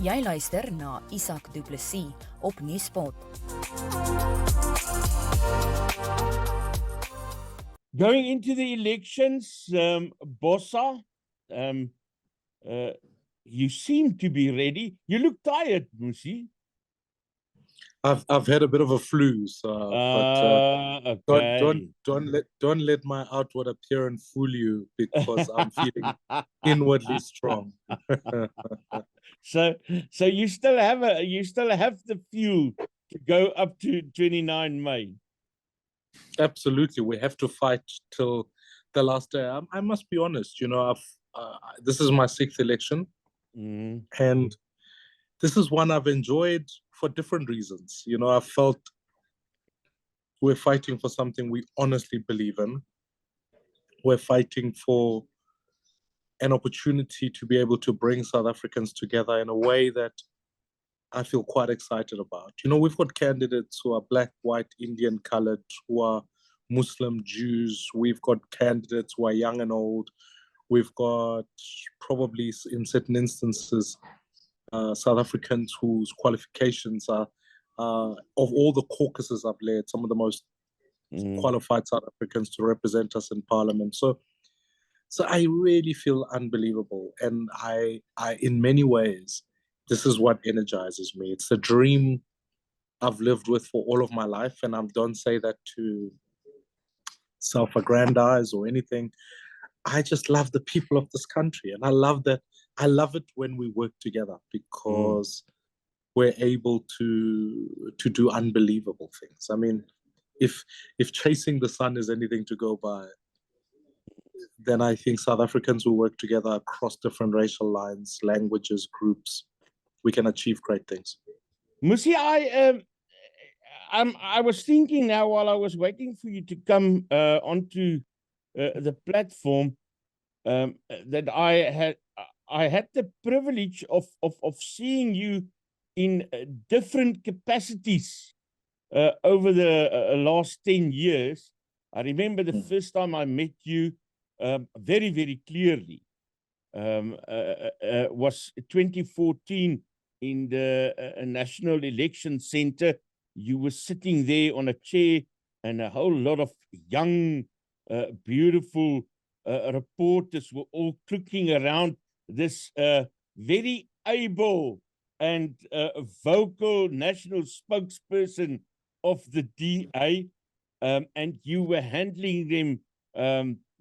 Jy luister na Isak Du Plessis op Nuuspot. Going into the elections, Bossa, you seem to be ready. You look tired, Mmusi. I've had a bit of a flu, so okay. don't let my outward appearance fool you, because I'm feeling inwardly strong. So you still have the fuel to go up to 29 May. Absolutely, we have to fight till the last day. I must be honest, this is my 6th election, and this is one I've enjoyed for different reasons. I felt we're fighting for something we honestly believe in. We're fighting for an opportunity to be able to bring South Africans together in a way that I feel quite excited about. We've got candidates who are Black, white, Indian, colored, who are Muslim, Jews. We've got candidates who are young and old. We've got probably, in certain instances, South Africans whose qualifications are, of all the caucuses I've led, some of the most qualified South Africans to represent us in Parliament. So I really feel unbelievable. And I in many ways, this is what energizes me. It's a dream I've lived with for all of my life. And I don't say that to self-aggrandize or anything. I just love the people of this country. And I love it when we work together, because we're able to do unbelievable things. I mean, if chasing the sun is anything to go by, then I think South Africans who work together across different racial lines, languages, groups, we can achieve great things. Mmusi, I was thinking now while I was waiting for you to come onto the platform, that I had the privilege of seeing you in different capacities over the last 10 years. I remember the first time I met you very, very clearly was 2014 in the National Election Center. You were sitting there on a chair, and a whole lot of young, beautiful reporters were all clicking around this very able and vocal national spokesperson of the DA, and you were handling them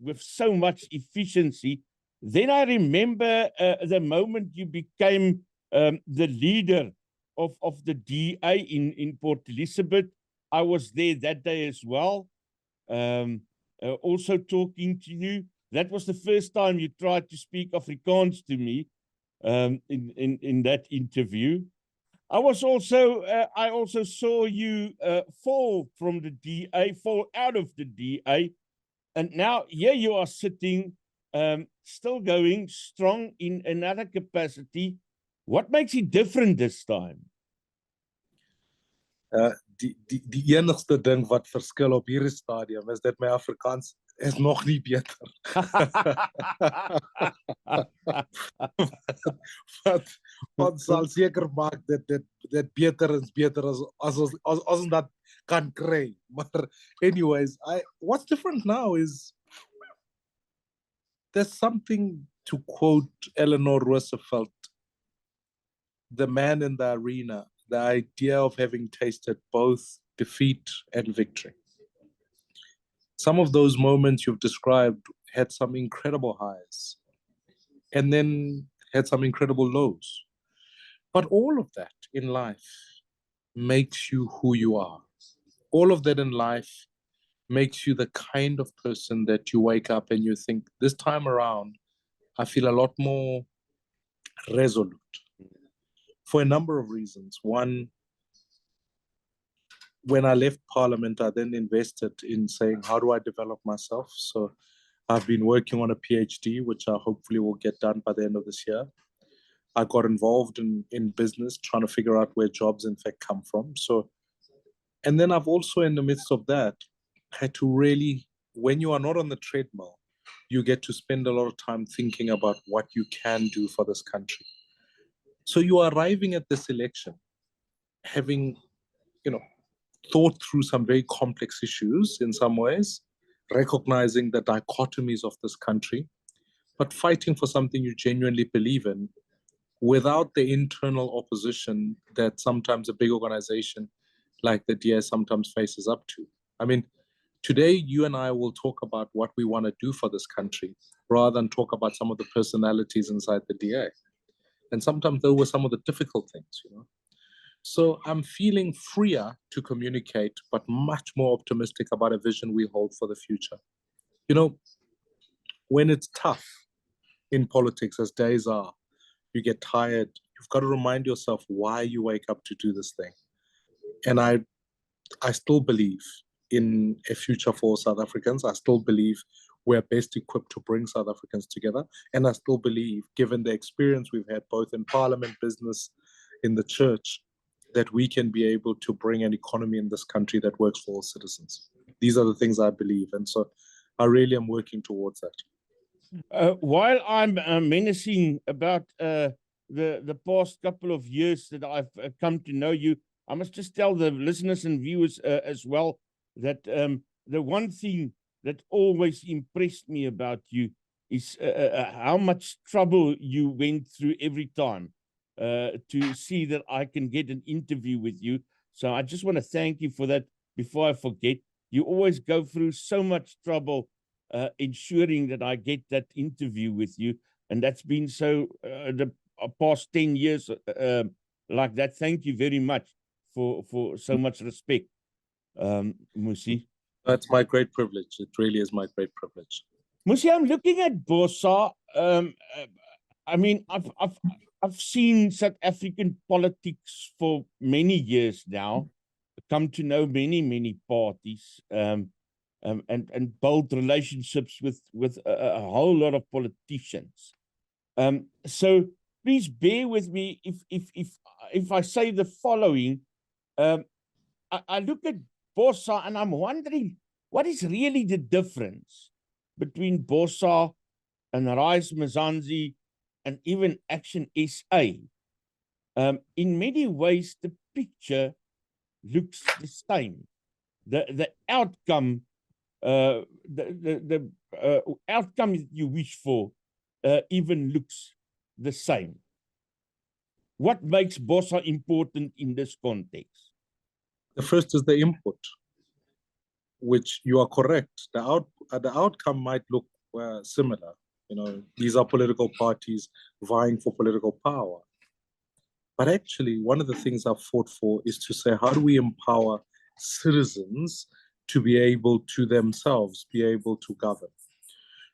with so much efficiency. Then I remember the moment you became the leader of the DA in Port Elizabeth. I was there that day as well, also talking to you. That was the first time you tried to speak Afrikaans to me in that interview. I also saw you fall from the DA, fall out of the DA, and now here you are sitting, still going strong in another capacity. What makes it different this time? Die enigste ding wat verskil op hierdie stadium is dat my Afrikaans is nog nie beter. Wat sal seker maak dat beter is beter as ons dat kan kry. Maar anyways, what's different now is there's something, to quote Eleanor Roosevelt, the man in the arena, the idea of having tasted both defeat and victory. Some of those moments you've described had some incredible highs and then had some incredible lows. But all of that in life makes you who you are. All of that in life makes you the kind of person that you wake up and you think, this time around, I feel a lot more resolute. For a number of reasons. One, when I left Parliament, I then invested in saying, how do I develop myself? So I've been working on a PhD, which I hopefully will get done by the end of this year. I got involved in business, trying to figure out where jobs in fact come from. And then I've also, in the midst of that, had to really, when you are not on the treadmill, you get to spend a lot of time thinking about what you can do for this country. So you are arriving at this election having, thought through some very complex issues in some ways, recognizing the dichotomies of this country, but fighting for something you genuinely believe in without the internal opposition that sometimes a big organization like the DA sometimes faces up to. I mean, today you and I will talk about what we want to do for this country rather than talk about some of the personalities inside the DA. And sometimes those were some of the difficult things. So I'm feeling freer to communicate, but much more optimistic about a vision we hold for the future. When it's tough in politics, as days are, you get tired, you've got to remind yourself why you wake up to do this thing. And I still believe in a future for South Africans. I still believe we're best equipped to bring South Africans together. And I still believe, given the experience we've had both in parliament, business, in the church, that we can be able to bring an economy in this country that works for all citizens. These are the things I believe. And so I really am working towards that. While I'm menacing about the past couple of years that I've come to know you, I must just tell the listeners and viewers as well that the one thing that always impressed me about you is how much trouble you went through every time to see that I can get an interview with you. So I just want to thank you for that before I forget. You always go through so much trouble ensuring that I get that interview with you. And that's been so the past 10 years like that. Thank you very much for so much respect, Mmusi. That's my great privilege. It really is my great privilege. Mmusi, I'm looking at Bosa. I mean, I've seen South African politics for many years now, come to know many parties, and build relationships with a whole lot of politicians. So please bear with me if I say the following. I look at Bosa and I'm wondering what is really the difference between Bosa and Rise Mzansi and even Action SA. In many ways, the picture looks the same. The outcome, the outcome that you wish for, even looks the same. What makes Bosa important in this context? The first is the input, which you are correct. The outcome might look similar. These are political parties vying for political power. But actually, one of the things I've fought for is to say, how do we empower citizens to be able to themselves be able to govern?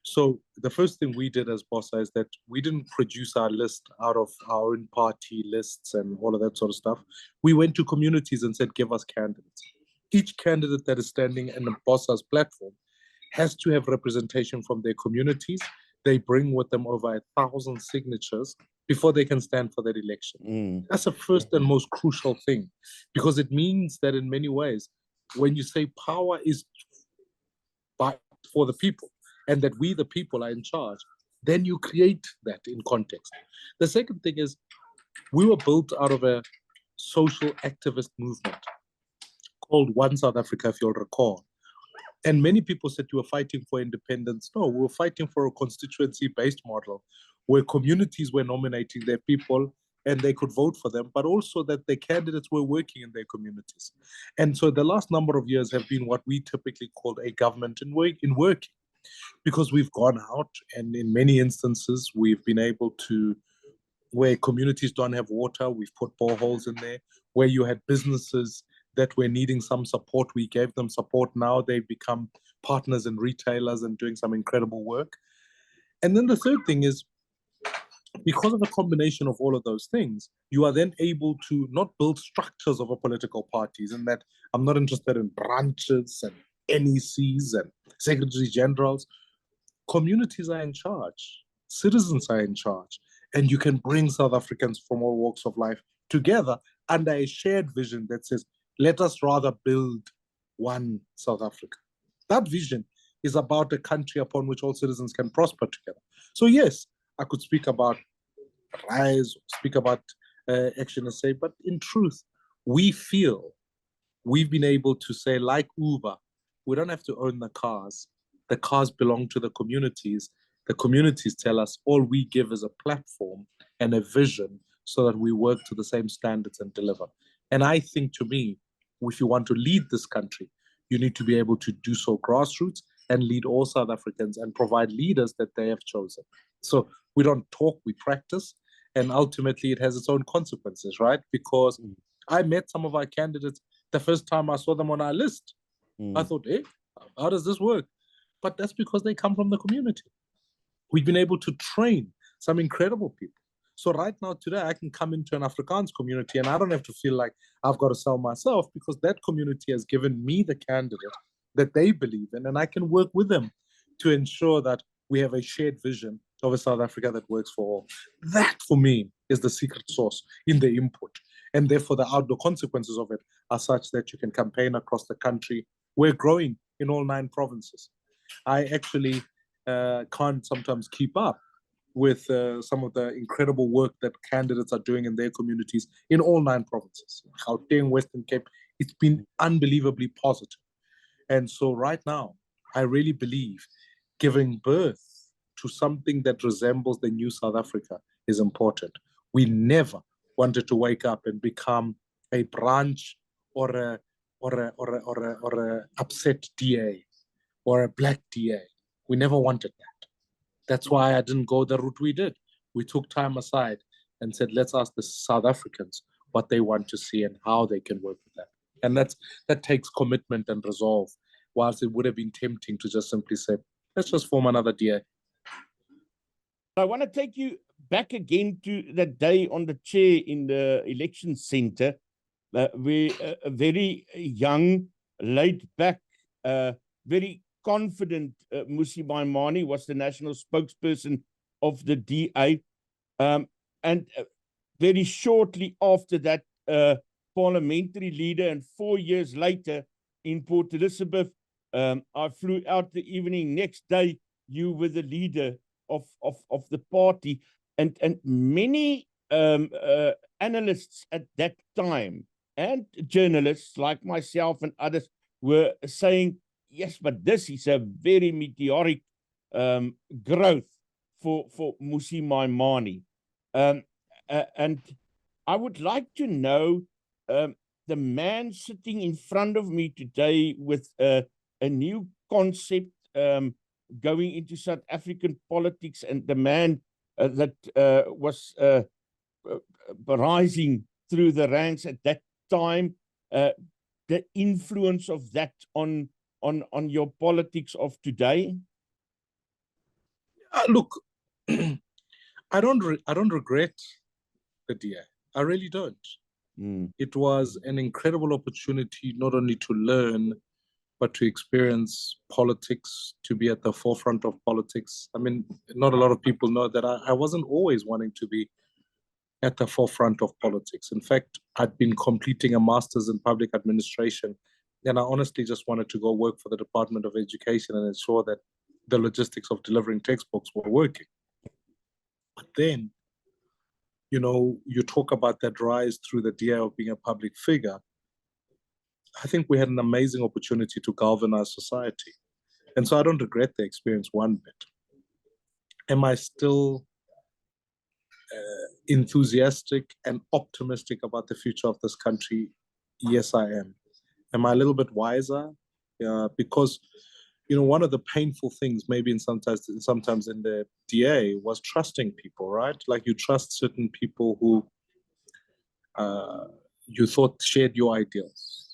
So the first thing we did as Bosa is that we didn't produce our list out of our own party lists and all of that sort of stuff. We went to communities and said, give us candidates. Each candidate that is standing in the Bosa's platform has to have representation from their communities. They bring with them over 1,000 signatures before they can stand for that election. That's the first and most crucial thing, because it means that in many ways, when you say power is for the people, and that we, the people, are in charge, then you create that in context. The second thing is, we were built out of a social activist movement called One South Africa, if you'll recall. And many people said you were fighting for independence. No, we were fighting for a constituency-based model where communities were nominating their people and they could vote for them, but also that the candidates were working in their communities. And so the last number of years have been what we typically called a government in working. Because we've gone out and in many instances, we've been able to, where communities don't have water, we've put boreholes in there. Where you had businesses that were needing some support, we gave them support. Now they've become partners and retailers and doing some incredible work. And then the third thing is, because of a combination of all of those things, you are then able to not build structures of a political parties, and that I'm not interested in branches and NECs and secretary generals. Communities are in charge, citizens are in charge, and you can bring South Africans from all walks of life together under a shared vision that says, let us rather build one South Africa. That vision is about a country upon which all citizens can prosper together. So yes, I could speak about Rise, speak about action and say, but in truth, we feel we've been able to say, like Uber, we don't have to own the cars. The cars belong to the communities. The communities tell us all we give is a platform and a vision so that we work to the same standards and deliver. And I think, to me, if you want to lead this country, you need to be able to do so grassroots and lead all South Africans and provide leaders that they have chosen. So we don't talk, we practice. And ultimately, it has its own consequences, right? Because I met some of our candidates the first time I saw them on our list. I thought, hey, how does this work? But that's because they come from the community. We've been able to train some incredible people. So right now, today, I can come into an Afrikaans community and I don't have to feel like I've got to sell myself, because that community has given me the candidate that they believe in, and I can work with them to ensure that we have a shared vision of a South Africa that works for all. That, for me, is the secret sauce in the input. And therefore, the outdoor consequences of it are such that you can campaign across the country. We're growing in all 9 provinces. I actually can't sometimes keep up with some of the incredible work that candidates are doing in their communities in all 9 provinces. Gauteng, Western Cape, it's been unbelievably positive. And so right now, I really believe giving birth to something that resembles the new South Africa is important. We never wanted to wake up and become a branch or a upset DA or a black DA. We never wanted that. That's why I didn't go the route we did. We took time aside and said, let's ask the South Africans what they want to see and how they can work with that. And that takes commitment and resolve, whilst it would have been tempting to just simply say, let's just form another DA. I want to take you back again to that day on the chair in the election center, where a very young, laid back, very confident Mmusi Maimane was the national spokesperson of the DA. And very shortly after that, parliamentary leader, and 4 years later in Port Elizabeth, I flew out the evening. Next day, you were the leader of the party. And many analysts at that time and journalists like myself and others were saying, yes, but this is a very meteoric growth for Mmusi Maimane. And I would like to know the man sitting in front of me today with a new concept going into South African politics, and the man that was rising through the ranks at that time, the influence of that on your politics of today? Look, I don't regret the DA. I really don't. It was an incredible opportunity not only to learn, but to experience politics, to be at the forefront of politics. I mean, not a lot of people know that I wasn't always wanting to be at the forefront of politics. In fact, I'd been completing a master's in public administration, and I honestly just wanted to go work for the Department of Education and ensure that the logistics of delivering textbooks were working. But then, you talk about that rise through the DA of being a public figure. I think we had an amazing opportunity to galvanize society. And so I don't regret the experience one bit. Am I still enthusiastic and optimistic about the future of this country? Yes, I am. Am I a little bit wiser? Because one of the painful things maybe sometimes in the DA was trusting people, right? Like you trust certain people who you thought shared your ideals.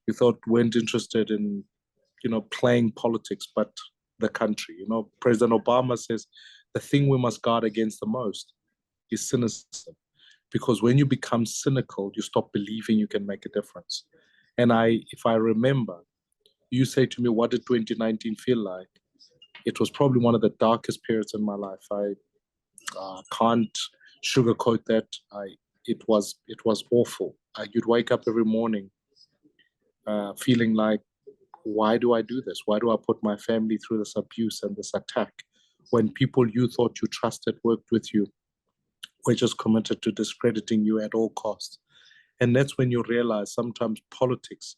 You thought weren't interested in, playing politics, but the country. President Obama says the thing we must guard against the most is cynicism. Because when you become cynical, you stop believing you can make a difference. And if I remember, you say to me, what did 2019 feel like? It was probably one of the darkest periods in my life. I can't sugarcoat that. It was awful. You'd wake up every morning feeling like, why do I do this? Why do I put my family through this abuse and this attack when people you thought you trusted worked with you we're just committed to discrediting you at all costs. And that's when you realize sometimes politics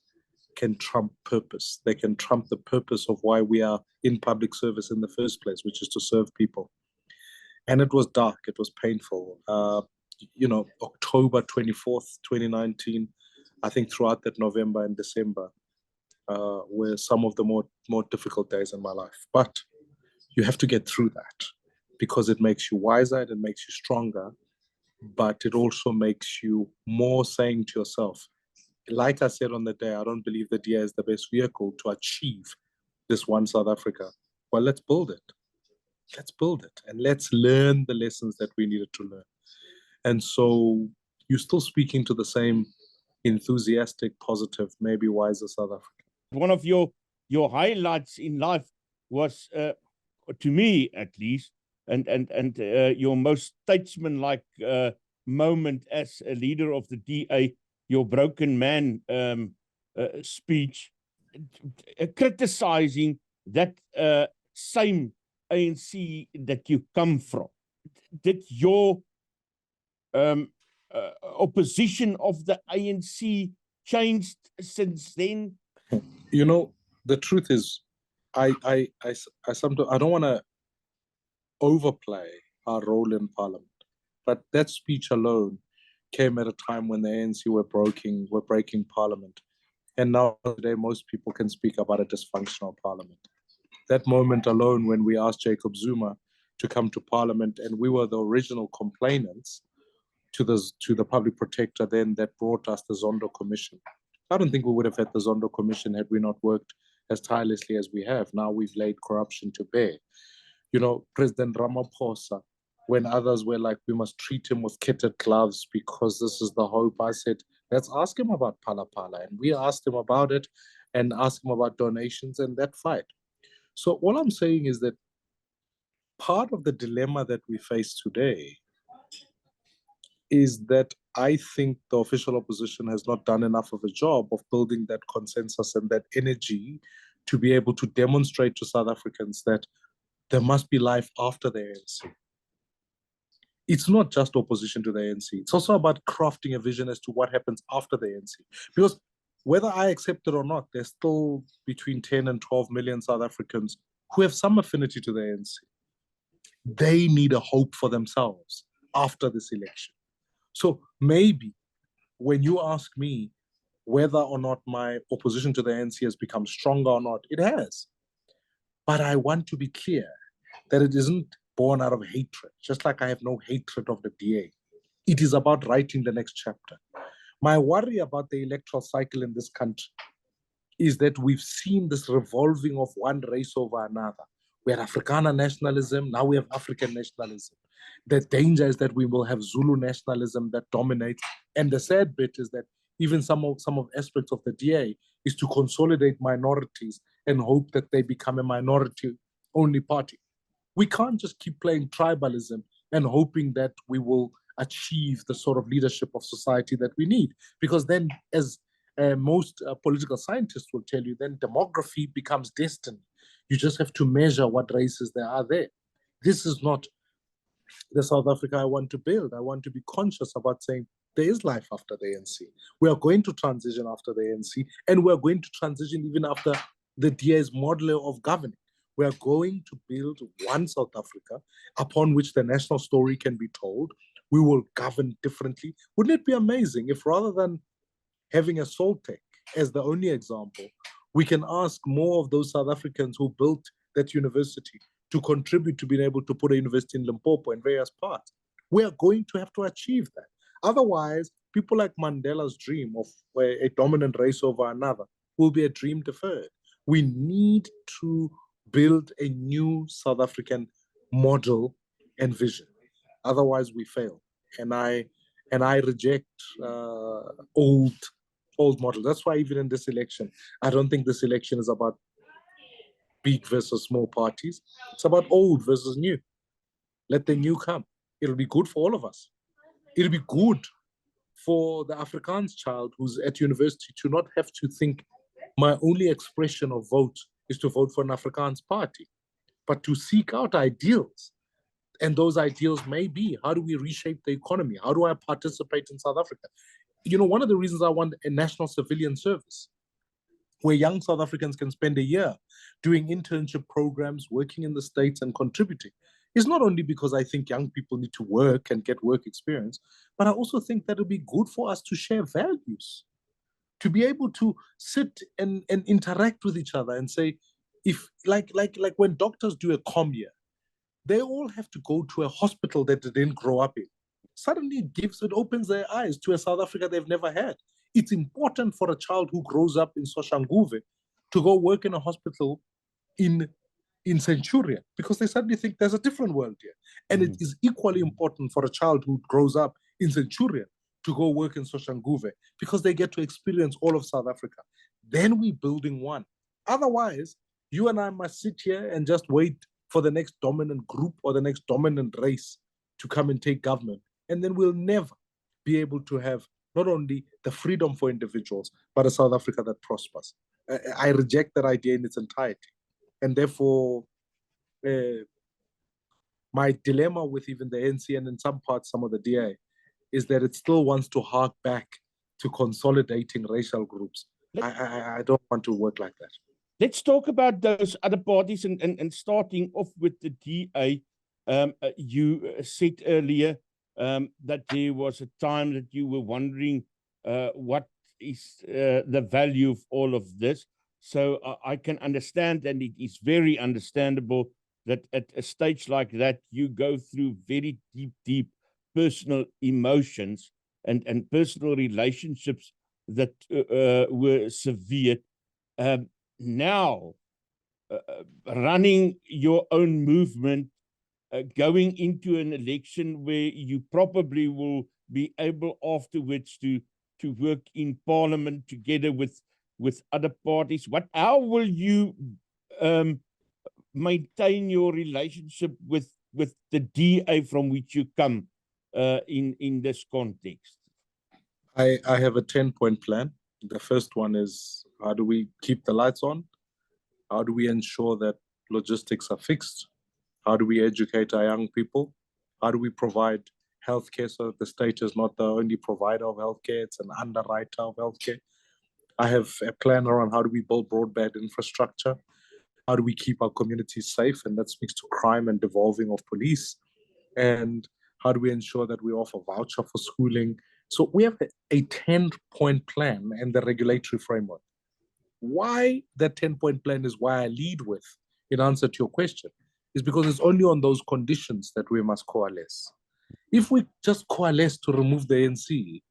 can trump purpose. They can trump the purpose of why we are in public service in the first place, which is to serve people. And it was dark. It was painful. October 24th, 2019, I think throughout that November and December were some of the more difficult days in my life. But you have to get through that because it makes you wiser, it makes you stronger, but it also makes you more saying to yourself, like I said on the day, I don't believe the DA is the best vehicle to achieve this one South Africa. Well, let's build it. Let's build it and let's learn the lessons that we needed to learn. And so you're still speaking to the same enthusiastic, positive, maybe wiser South Africa. One of your highlights in life was, to me at least, and your most statesman-like moment as a leader of the DA, your broken man speech, criticizing that same ANC that you come from. Did your opposition of the ANC changed since then? You know, the truth is, I sometimes I don't want to overplay our role in Parliament, but that speech alone came at a time when the ANC were breaking Parliament, and now today most people can speak about a dysfunctional Parliament. That moment alone, when we asked Jacob Zuma to come to Parliament, and we were the original complainants to the public protector then that brought us the Zondo Commission. I don't think we would have had the Zondo Commission had we not worked as tirelessly as we have. Now we've laid corruption to bear. You know, President Ramaphosa, when others were like, we must treat him with kitted gloves because this is the hope, I said, let's ask him about Phala Phala. And we asked him about it and asked him about donations and that fight. So all I'm saying is that part of the dilemma that we face today is that I think the official opposition has not done enough of a job of building that consensus and that energy to be able to demonstrate to South Africans that there must be life after the ANC. It's not just opposition to the ANC. It's also about crafting a vision as to what happens after the ANC. Because whether I accept it or not, there's still between 10 and 12 million South Africans who have some affinity to the ANC. They need a hope for themselves after this election. So maybe when you ask me whether or not my opposition to the ANC has become stronger or not, it has. But I want to be clear that it isn't born out of hatred, just like I have no hatred of the DA. It is about writing the next chapter. My worry about the electoral cycle in this country is that we've seen this revolving of one race over another. We had Afrikaner nationalism, now we have African nationalism. The danger is that we will have Zulu nationalism that dominates. And the sad bit is that even some of aspects of the DA is to consolidate minorities and hope that they become a minority-only party. We can't just keep playing tribalism and hoping that we will achieve the sort of leadership of society that we need. Because then, as most political scientists will tell you, then demography becomes destiny. You just have to measure what races there are there. This is not the South Africa I want to build. I want to be conscious about saying there is life after the ANC. We are going to transition after the ANC, and we are going to transition even after the DA's model of governing. We are going to build one South Africa upon which the national story can be told. We will govern differently. Wouldn't it be amazing if rather than having a Soltech as the only example, we can ask more of those South Africans who built that university to contribute to being able to put a university in Limpopo and various parts? We are going to have to achieve that. Otherwise, people like Mandela's dream of a dominant race over another will be a dream deferred. We need to build a new South African model and vision. Otherwise, we fail. And I reject old models. That's why even in this election, I don't think this election is about big versus small parties. It's about old versus new. Let the new come. It'll be good for all of us. It'll be good for the Afrikaans child who's at university to not have to think my only expression of vote is to vote for an Afrikaans party, but to seek out ideals. And those ideals may be, how do we reshape the economy? How do I participate in South Africa? You know, one of the reasons I want a national civilian service where young South Africans can spend a year doing internship programs, working in the States and contributing is not only because I think young people need to work and get work experience, but I also think that it'll be good for us to share values, to be able to sit and interact with each other and say, if like when doctors do a com year, they all have to go to a hospital that they didn't grow up in. Suddenly it opens their eyes to a South Africa they've never had. It's important for a child who grows up in Soshanguve to go work in a hospital in Centurion because they suddenly think there's a different world here. And it is equally important for a child who grows up in Centurion to go work in Soshanguve because they get to experience all of South Africa. Then we're building one. Otherwise, you and I must sit here and just wait for the next dominant group or the next dominant race to come and take government. And then we'll never be able to have not only the freedom for individuals, but a South Africa that prospers. I reject that idea in its entirety. And therefore, my dilemma with even the ANC and in some parts, some of the DA, is that it still wants to hark back to consolidating racial groups. I don't want to work like that. Let's talk about those other parties and starting off with the DA. You said earlier that there was a time that you were wondering what is the value of all of this. So I can understand, and it is very understandable that at a stage like that, you go through very deep personal emotions and personal relationships that were severed. Now, running your own movement, going into an election where you probably will be able afterwards to work in parliament together with other parties. How will you maintain your relationship with the DA from which you come in this context? I have a 10-point plan. The first one is, how do we keep the lights on? How do we ensure that logistics are fixed? How do we educate our young people? How do we provide healthcare so that the state is not the only provider of healthcare, it's an underwriter of healthcare? I have a plan around how do we build broadband infrastructure? How do we keep our communities safe? And that speaks to crime and devolving of police. And how do we ensure that we offer voucher for schooling? So we have a 10-point plan and the regulatory framework. Why that 10-point plan is why I lead with, in answer to your question, is because it's only on those conditions that we must coalesce. If we just coalesce to remove the ANC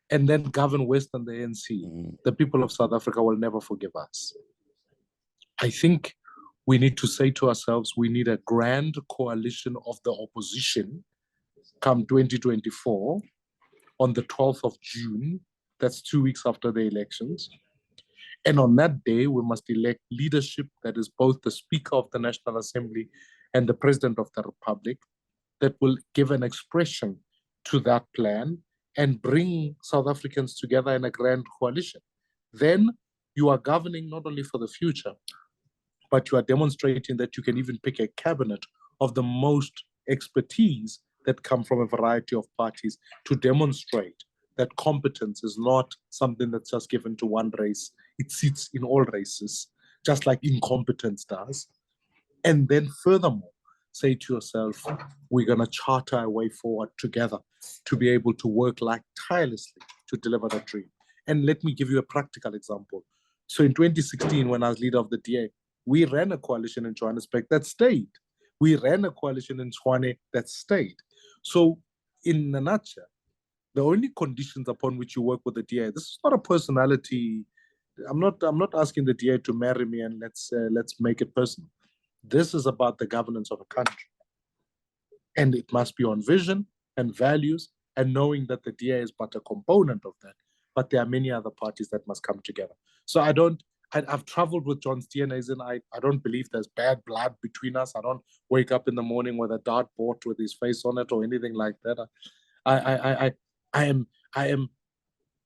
and then govern Western the ANC, the people of South Africa will never forgive us. I think we need to say to ourselves, we need a grand coalition of the opposition come 2024 on the 12th of June. That's 2 weeks after the elections. And on that day, we must elect leadership that is both the Speaker of the National Assembly and the President of the Republic that will give an expression to that plan and bring South Africans together in a grand coalition. Then you are governing not only for the future, but you are demonstrating that you can even pick a cabinet of the most expertise that come from a variety of parties to demonstrate that competence is not something that's just given to one race. It sits in all races, just like incompetence does. And then furthermore, say to yourself, we're going to charter a way forward together to be able to work like tirelessly to deliver that dream. And let me give you a practical example. So in 2016, when I was leader of the DA, we ran a coalition in Johannesburg that stayed. We ran a coalition in Tshwane that stayed. So in a nutshell, the only conditions upon which you work with the DA, this is not a personality. I'm not asking the DA to marry me and let's make it personal. This is about the governance of a country. And it must be on vision and values and knowing that the DA is but a component of that. But there are many other parties that must come together. So I've traveled with John Steenhuisen. I don't believe there's bad blood between us. I don't wake up in the morning with a dartboard with his face on it or anything like that. I am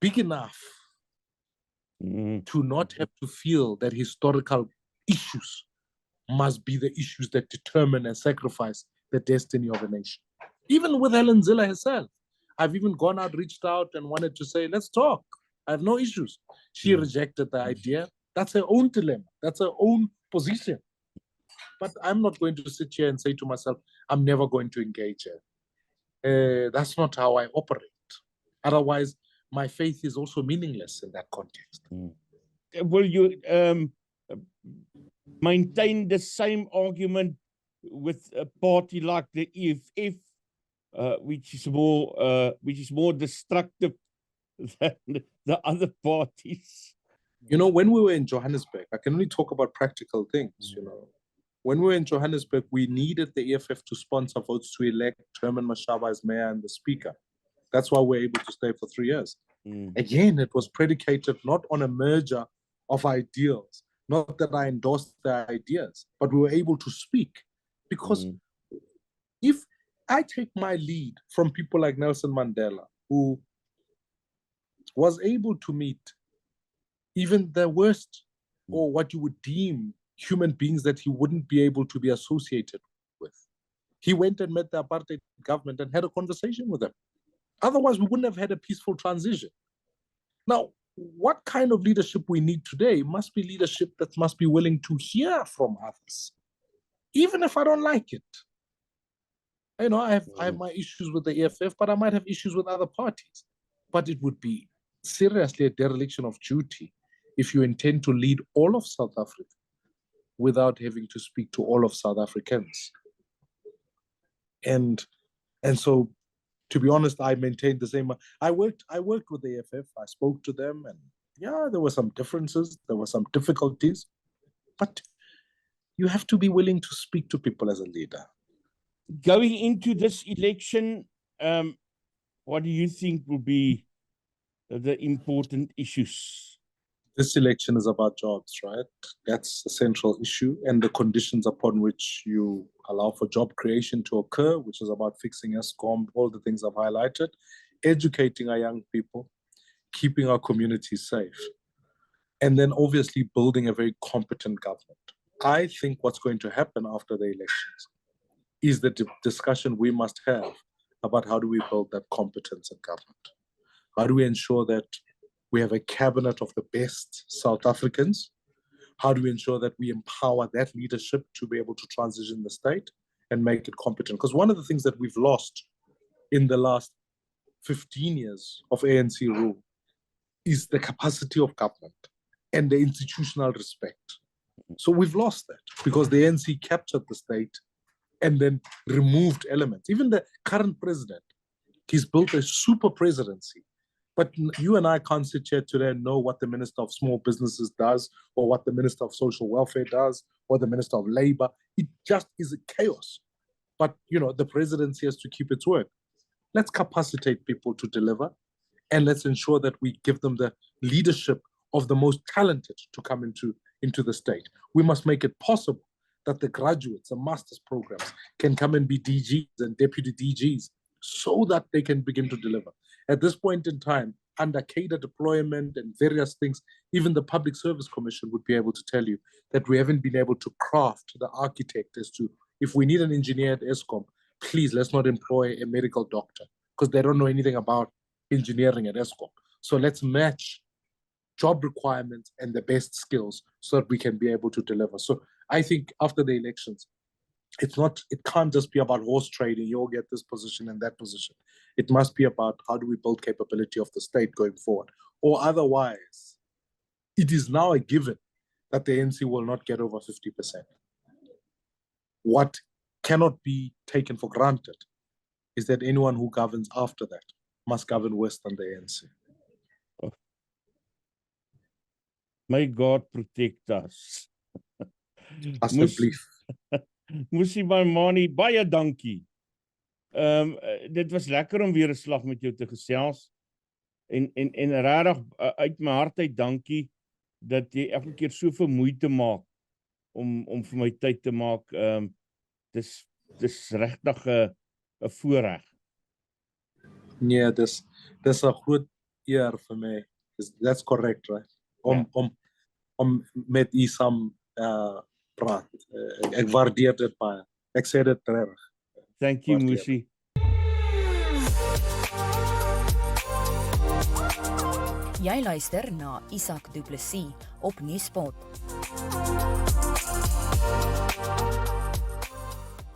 big enough to not have to feel that historical issues must be the issues that determine and sacrifice the destiny of a nation. Even with Helen Zille herself, I've even gone out, reached out, and wanted to say, let's talk. I have no issues. She rejected the idea. That's her own dilemma. That's her own position. But I'm not going to sit here and say to myself, I'm never going to engage her. That's not how I operate. Otherwise, my faith is also meaningless in that context. Will you maintain the same argument with a party like the EFF, which is more destructive than the other parties? You know, when we were in Johannesburg, I can only talk about practical things, you know. When we were in Johannesburg, we needed the EFF to sponsor votes to elect Herman Mashaba as mayor and the speaker. That's why we're able to stay for 3 years. Again, it was predicated not on a merger of ideals, not that I endorsed the ideas, but we were able to speak. Because if I take my lead from people like Nelson Mandela, who was able to meet even the worst, or what you would deem human beings that he wouldn't be able to be associated with. He went and met the apartheid government and had a conversation with them. Otherwise, we wouldn't have had a peaceful transition. Now, what kind of leadership we need today must be leadership that must be willing to hear from others, even if I don't like it. You know, I have my issues with the EFF, but I might have issues with other parties. But it would be seriously a dereliction of duty if you intend to lead all of South Africa without having to speak to all of South Africans. And so, to be honest, I maintained the same. I worked with the EFF. I spoke to them, and yeah, there were some differences. There were some difficulties, but you have to be willing to speak to people as a leader. Going into this election, what do you think will be the important issues? This election is about jobs, right? That's the central issue, and the conditions upon which you allow for job creation to occur, which is about fixing Eskom, all the things I've highlighted, educating our young people, keeping our communities safe, and then obviously building a very competent government. I think what's going to happen after the elections is the discussion we must have about how do we build that competence in government? How do we ensure that we have a cabinet of the best South Africans? How do we ensure that we empower that leadership to be able to transition the state and make it competent? Because one of the things that we've lost in the last 15 years of ANC rule is the capacity of government and the institutional respect. So we've lost that because the ANC captured the state and then removed elements. Even the current president, he's built a super presidency. But you and I can't sit here today and know what the Minister of Small Businesses does, or what the Minister of Social Welfare does, or the Minister of Labor. It just is a chaos. But, you know, the presidency has to keep its word. Let's capacitate people to deliver, and let's ensure that we give them the leadership of the most talented to come into the state. We must make it possible that the graduates, the master's programs, can come and be DGs and deputy DGs so that they can begin to deliver. At this point in time, under cadre deployment and various things, even the Public Service Commission would be able to tell you that we haven't been able to craft the architect as to, if we need an engineer at Eskom, please let's not employ a medical doctor because they don't know anything about engineering at Eskom. So let's match job requirements and the best skills so that we can be able to deliver. So I think after the elections, it can't just be about horse trading. You'll get this position and that position. It must be about how do we build capability of the state going forward, or otherwise, it is now a given that the ANC will not get over 50%. What cannot be taken for granted is that anyone who governs after that must govern worse than the ANC. May God protect us. Asseblief. Mmusi Maimane, baie dankie. Dit was lekker om weer 'n slag met jou te gesels. En regtig uit my hart uit dankie dat jy elke keer soveel moeite maak om vir my tyd te maak. Dis regtig 'n voorreg. Nee, dis 'n groot eer vir my. That's correct, right? Om met u saam praat. Ek waardeer dit baie. Ek sê dit reg. Thank you, Waardeer. Mmusi. Jy luister na Isak Du Plessis op Nuuspot.